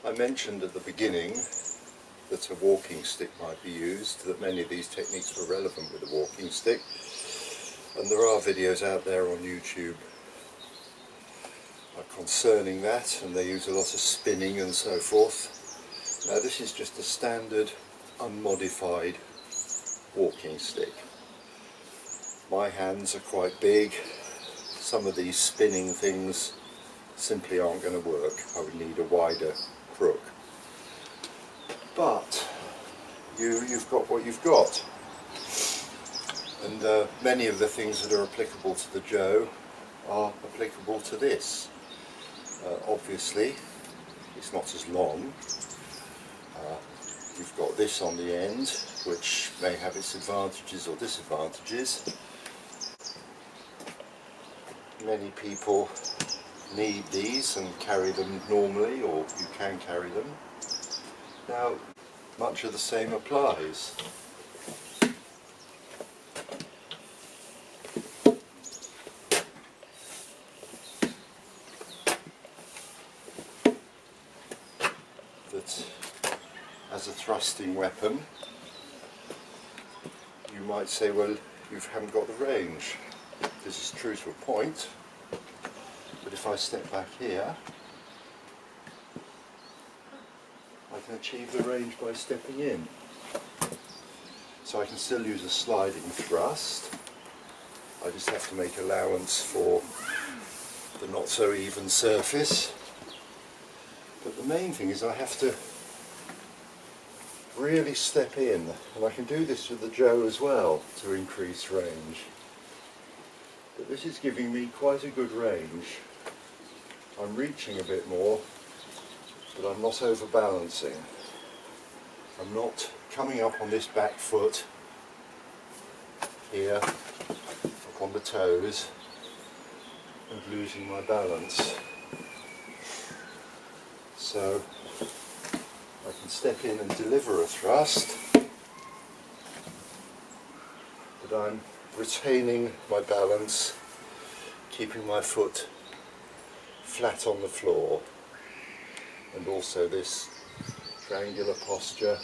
I mentioned at the beginning that a walking stick might be used, that many of these techniques were relevant with a walking stick, and there are videos out there on YouTube concerning that, and they use a lot of spinning and so forth. Now this is just a standard unmodified walking stick. My hands are quite big. Some of these spinning things simply aren't going to work. I would need a wider crook. But you've got what you've got. And many of the things that are applicable to the Joe are applicable to this. Obviously, it's not as long. You've got this on the end, which may have its advantages or disadvantages. Many people need these and carry them normally, or you can carry them. Now, much of the same applies. That as a thrusting weapon, you might say, well, you haven't got the range. This is true to a point, but if I step back here, I can achieve the range by stepping in. So I can still use a sliding thrust. I just have to make allowance for the not so even surface. But the main thing is I have to really step in, and I can do this with the Joe as well to increase range. But this is giving me quite a good range. I'm reaching a bit more, but I'm not overbalancing. I'm not coming up on this back foot here, up on the toes, and losing my balance. So I can step in and deliver a thrust, but I'm retaining my balance, keeping my foot flat on the floor, and also this triangular posture.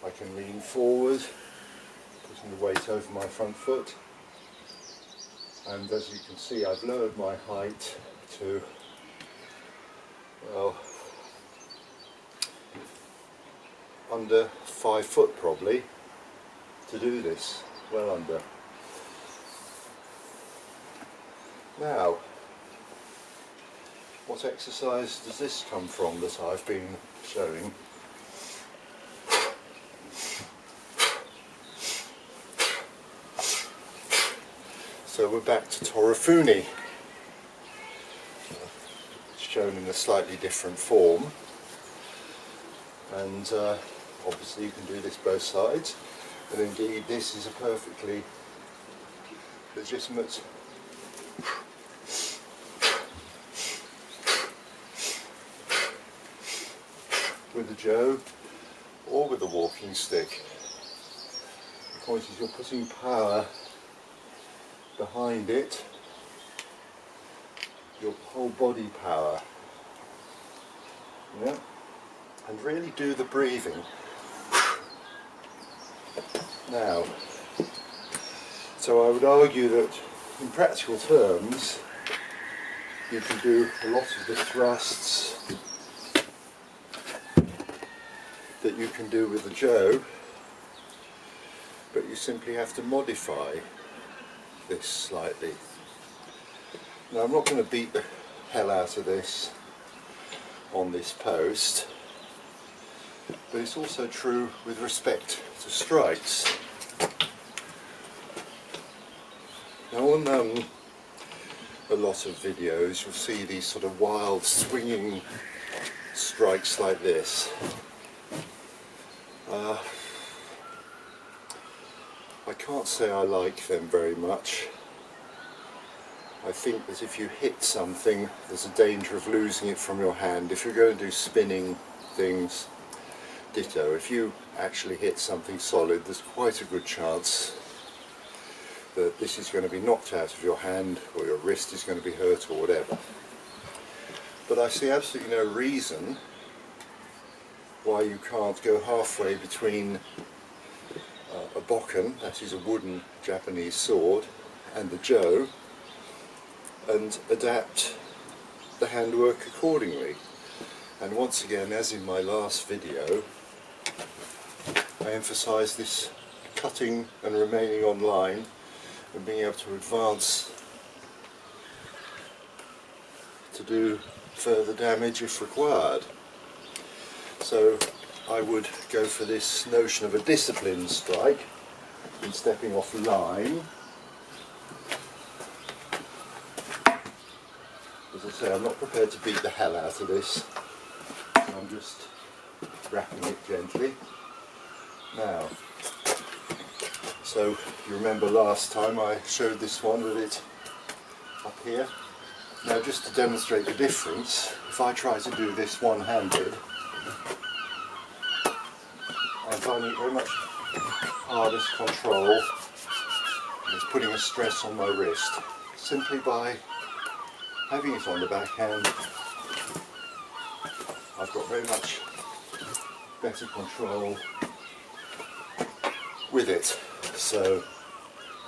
I can lean forward, putting the weight over my front foot, and as you can see, I've lowered my height to, well, under 5 foot probably to do this, well under. Now, what exercise does this come from that I've been showing? So we're back to Torifuni, shown in a slightly different form, and obviously you can do this both sides, and indeed this is a perfectly legitimate with the Joe or with a walking stick. The point is you're putting power behind it, your whole body power, yeah, and really do the breathing. Now, so I would argue that in practical terms you can do a lot of the thrusts that you can do with the Joe, but you simply have to modify this slightly. Now I'm not going to beat the hell out of this on this post, but it's also true with respect to strikes. Now on a lot of videos you'll see these sort of wild swinging strikes like this. I can't say I like them very much. I think that if you hit something, there's a danger of losing it from your hand. If you're going to do spinning things, ditto. If you actually hit something solid, there's quite a good chance that this is going to be knocked out of your hand, or your wrist is going to be hurt, or whatever. but I see absolutely no reason why you can't go halfway between a bokken, that is a wooden Japanese sword, and the jo, and adapt the handwork accordingly. And once again, as in my last video, I emphasise this cutting and remaining on line and being able to advance to do further damage if required. So I would go for this notion of a disciplined strike and stepping off line. As I say, I'm not prepared to beat the hell out of this. I'm just wrapping it gently. Now, so you remember last time I showed this one with it up here. Now, just to demonstrate the difference, if I try to do this one-handed, I'm finding it very much harder to control. It's putting a stress on my wrist. Simply by having it on the backhand, I've got very much better control with it. So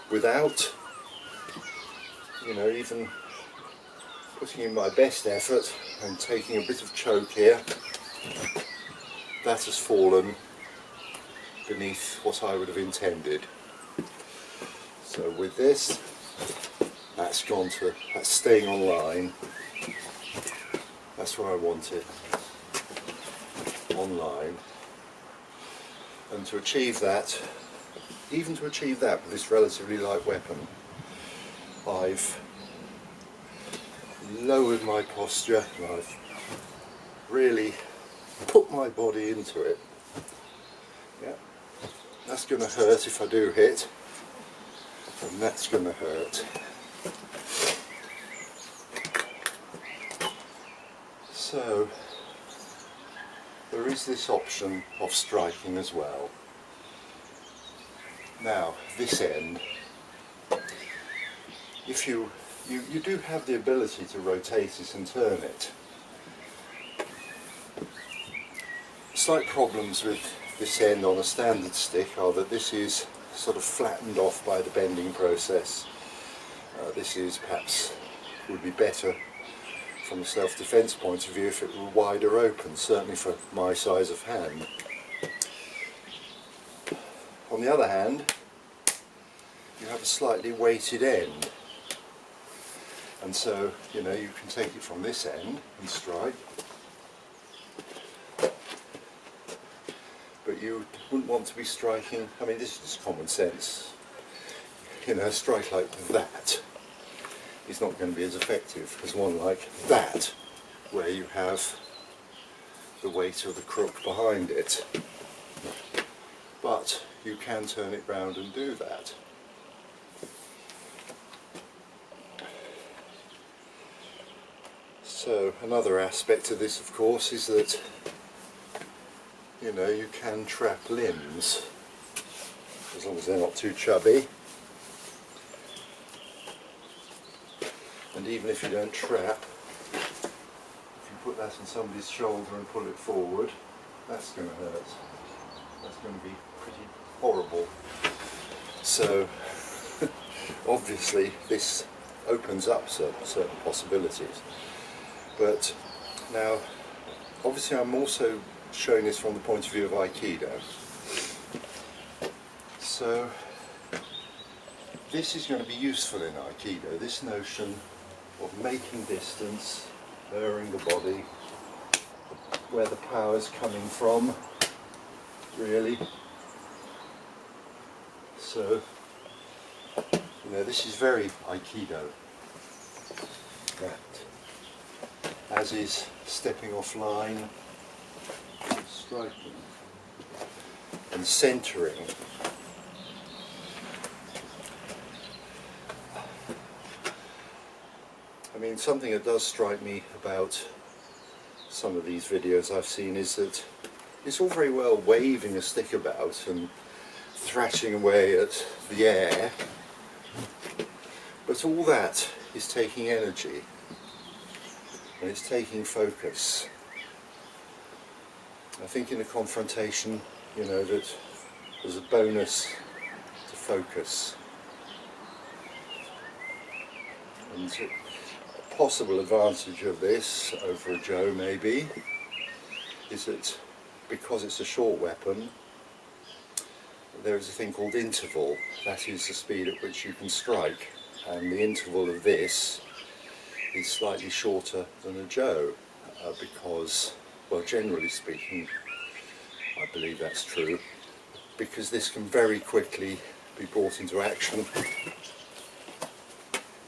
without, even putting in my best effort and taking a bit of choke here, that has fallen beneath what I would have intended. So with this, that's staying on line. That's where I want it, on line. And to achieve that, even to achieve that with this relatively light weapon, I've lowered my posture and I've really put my body into it. Yeah, that's going to hurt if I do hit, and that's going to hurt. So there is this option of striking as well. Now, this end, if you do have the ability to rotate it and turn it. Slight problems with this end on a standard stick are that this is sort of flattened off by the bending process. This is perhaps would be better from a self-defense point of view if it were wider open, certainly for my size of hand. On the other hand, you have a slightly weighted end, and so you can take it from this end and strike, but you wouldn't want to be striking, I mean, this is just common sense, a strike like that is not going to be as effective as one like that, where you have the weight of the crook behind it. But you can turn it round and do that. So another aspect of this, of course, is that you can trap limbs, as long as they're not too chubby. And even if you don't trap, if you put that on somebody's shoulder and pull it forward, that's going to hurt. That's going to be pretty horrible. So obviously this opens up certain possibilities. But now, obviously I'm also showing this from the point of view of Aikido. So this is going to be useful in Aikido, this notion of making distance, lowering the body, where the power's coming from, really. So, this is very Aikido, that, as is stepping off line, striking, and centering. I mean, something that does strike me about some of these videos I've seen is that it's all very well waving a stick about and thrashing away at the air, but all that is taking energy. and it's taking focus. I think in a confrontation, you know, that there's a bonus to focus. And a possible advantage of this over a Joe maybe is that because it's a short weapon, there is a thing called interval. That is the speed at which you can strike, and the interval of this is slightly shorter than a Joe because, well, generally speaking, I believe that's true, because this can very quickly be brought into action.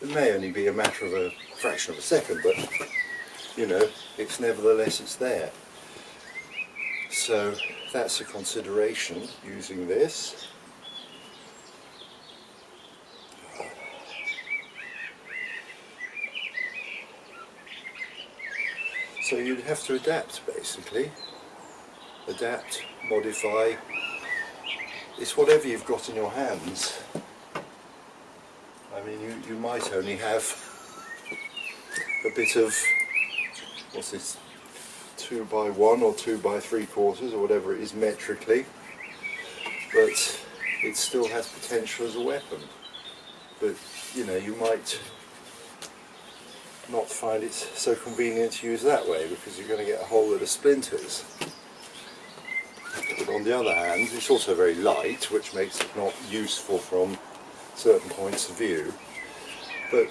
It may only be a matter of a fraction of a second, but you know, it's nevertheless it's there. So that's a consideration using this. So you'd have to adapt, basically. Adapt, modify. It's whatever you've got in your hands. I mean, you might only have a bit of, what's this, 2x1 or 2x3/4 or whatever it is metrically, but it still has potential as a weapon. But, you know, you might not find it so convenient to use that way because you're going to get a whole lot of splinters. But on the other hand, it's also very light, which makes it not useful from certain points of view. But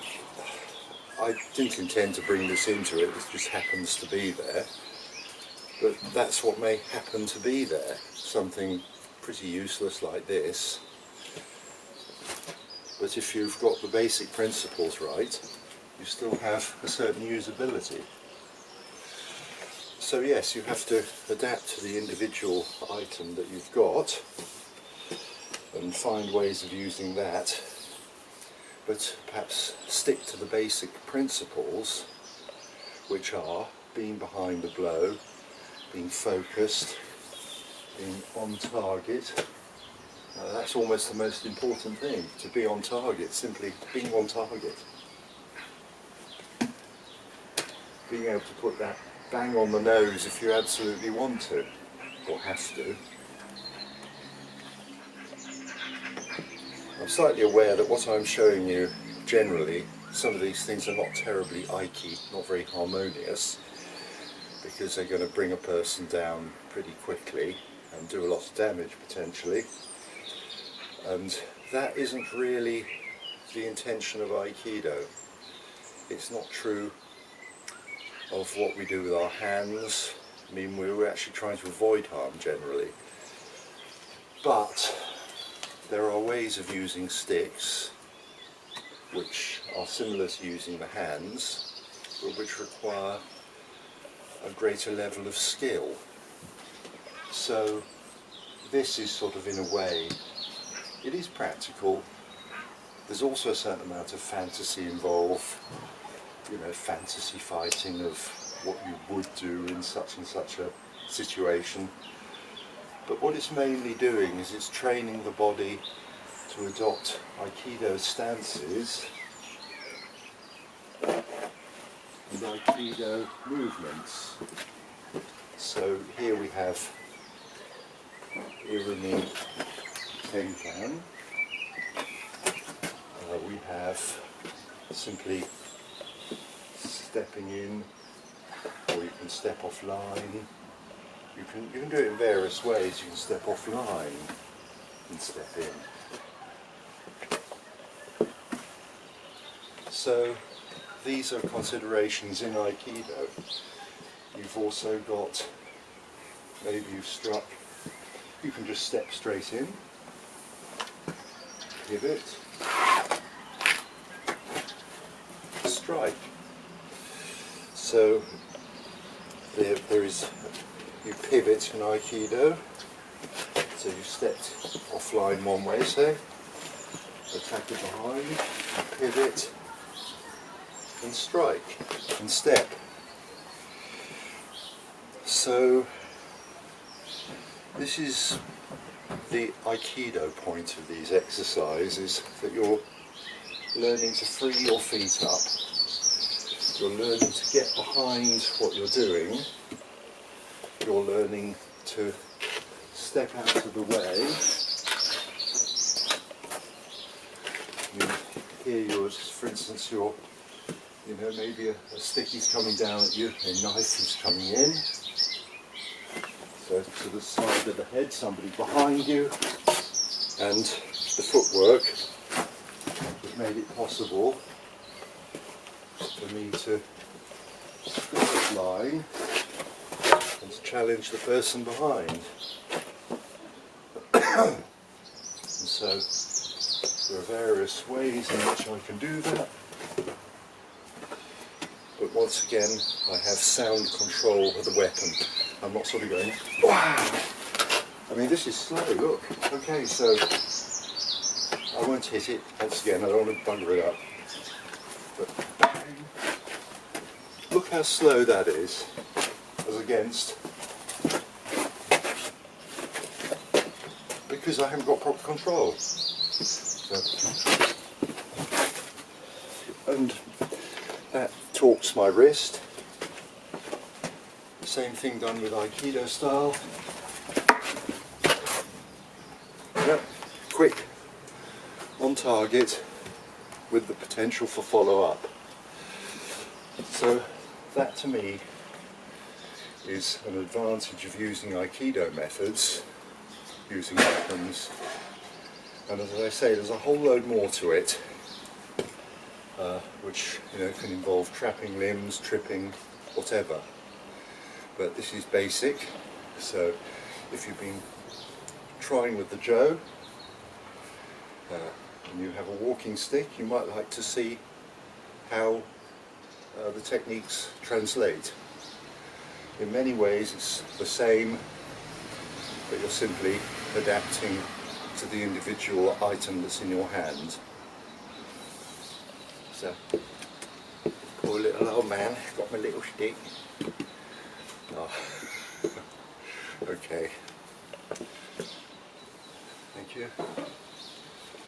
I didn't intend to bring this into it, it just happens to be there. But that's what may happen to be there, something pretty useless like this. But if you've got the basic principles right, you still have a certain usability. So yes, you have to adapt to the individual item that you've got and find ways of using that, but perhaps stick to the basic principles, which are being behind the blow, being focused, being on target. That's almost the most important thing, to be on target, simply being on target. Being able to put that bang on the nose if you absolutely want to, or have to. I'm slightly aware that what I'm showing you generally, some of these things are not terribly Aiki, not very harmonious, because they're going to bring a person down pretty quickly and do a lot of damage potentially. And that isn't really the intention of Aikido. It's not true of what we do with our hands. I mean, we're actually trying to avoid harm generally. But there are ways of using sticks which are similar to using the hands, but which require a greater level of skill. So this is sort of, in a way, it is practical. There's also a certain amount of fantasy involved, you know, fantasy fighting of what you would do in such and such a situation. But what it's mainly doing is it's training the body to adopt Aikido stances and Aikido movements. So here we have Irimi Tenkan. We have simply stepping in, or you can step offline. You can do it in various ways. You can step offline and step in. So these are considerations in Aikido. You've also got, maybe you've struck, you can just step straight in, pivot, strike. So there is, you pivot in Aikido, so you stepped offline one way, say, attack it behind, you pivot, and strike, and step. So this is the Aikido point of these exercises, that you're learning to free your feet up you're learning to get behind what you're doing. You're learning to step out of the way. Here you're, for instance, maybe a stick is coming down at you, a knife is coming in. So to the side of the head, somebody behind you, and the footwork has made it possible for me to cross the line and to challenge the person behind. And so there are various ways in which I can do that. But once again, I have sound control of the weapon. I'm not sort of going, wow! I mean, this is slow, look. Okay, so I won't hit it. Once again, I don't want to bugger it up. But bang. Look how slow that is, as against, because I haven't got proper control. So, and that torques my wrist. Same thing done with Aikido style. Yep, quick, on target, with the potential for follow-up. So that to me is an advantage of using Aikido methods, using weapons. And as I say, there's a whole load more to it, which can involve trapping limbs, tripping, whatever. But this is basic, so if you've been trying with the Joe and you have a walking stick, you might like to see how the techniques translate. In many ways it's the same, but you're simply adapting to the individual item that's in your hand. So, poor little old man, got my little stick. Oh. Okay.